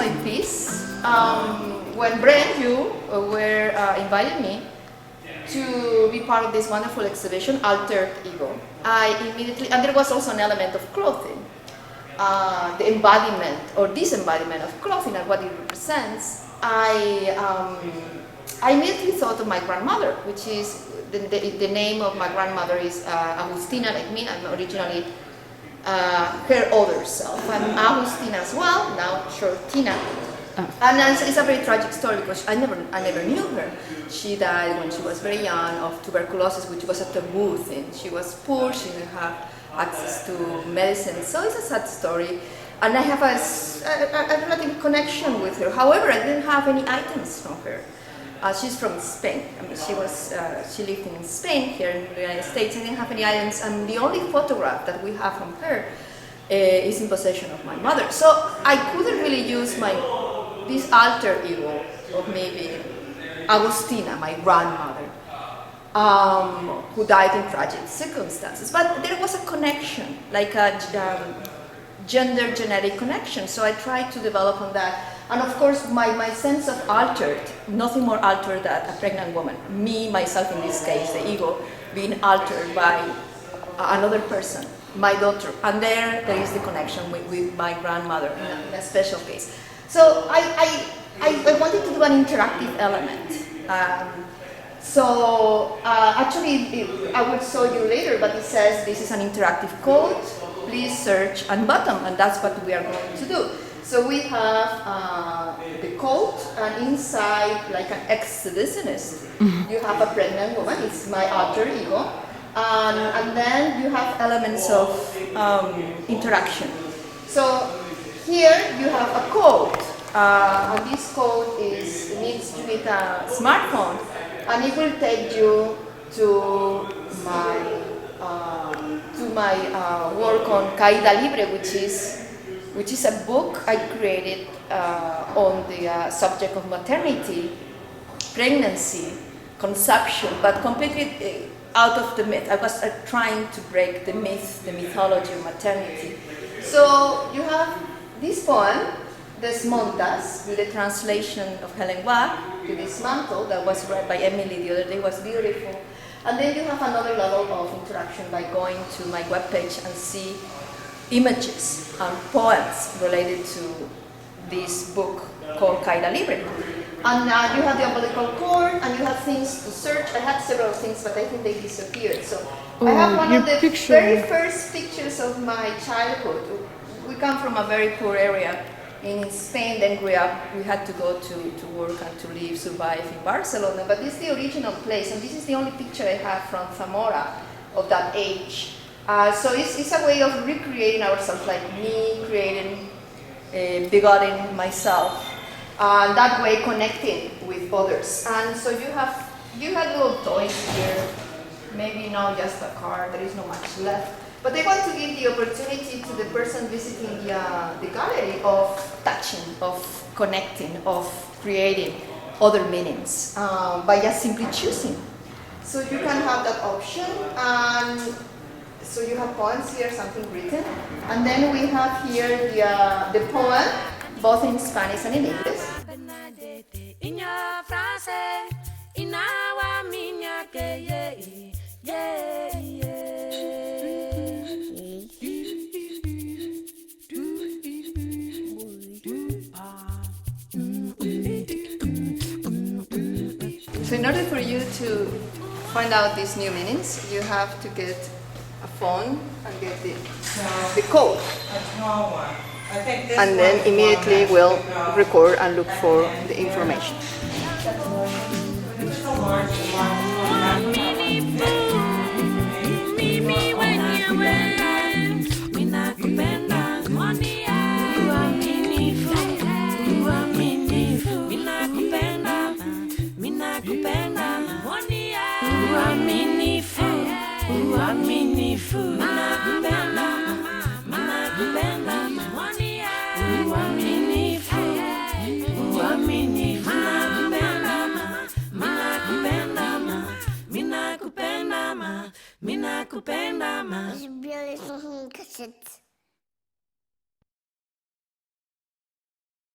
my piece. When Bren, you were invited me to be part of this wonderful exhibition, Altered Ego, I immediately, and there was also an element of clothing, the embodiment or disembodiment of clothing and what it represents. I immediately thought of my grandmother, which is the name of my grandmother is Agustina, like me. I'm originally her older self. I'm Agustina as well, now short Tina. And it's a very tragic story because I never knew her. She died when she was very young of tuberculosis, which was a taboo thing. She was poor, she didn't have access to medicine, so it's a sad story. And I have a relative connection with her. However, I didn't have any items from her. She's from Spain. I mean, she lived in Spain, here in the United States. I didn't have any items, and the only photograph that we have from her is in possession of my mother. So I couldn't really use this alter ego of maybe Agustina, my grandmother, who died in tragic circumstances. But there was a connection, like a gender genetic connection. So I tried to develop on that. And of course, my sense of altered, nothing more altered than a pregnant woman. Me, myself in this case, the ego, being altered by another person, my daughter. And there is the connection with my grandmother in a special case. So I wanted to do an interactive element. Actually, I will show you later, but it says this is an interactive code. Please search unbutton, and that's what we are going to do. So we have the code, and inside, like an exhibitionist, you have a pregnant woman. It's my alter ego, and then you have elements of interaction. So here you have a code, and this code needs you need a smartphone, and it will take you to my work on Caída Libre, which is a book I created on the subject of maternity, pregnancy, conception, but completely out of the myth. I was trying to break the myth, the mythology of maternity. So you have this poem, Desmontas, with the translation of Helen Wack, to Dismantle, that was read by Emily the other day, was beautiful. And then you have another level of interaction by going to my webpage and see images and poems related to this book called Caída Libre. And you have the umbilical cord, and you have things to search. I had several things, but I think they disappeared. So I have one of the very first pictures of my childhood. We come from a very poor area in Spain, then grew up. We had to go to work and to live, survive in Barcelona. But this is the original place, and this is the only picture I have from Zamora of that age. So it's a way of recreating ourselves, like me creating, begetting myself, and that way connecting with others. And so you have little toys here, maybe not just a car, there is not much left. But I want to give the opportunity to the person visiting the gallery of touching, of connecting, of creating other meanings by just simply choosing. So you can have that option, and so you have poems here, something written, and then we have here the poem, both in Spanish and in English. So in order for you to find out these new meanings, you have to get a phone and get the code. And then immediately we'll record and look for the information. It's really cassette.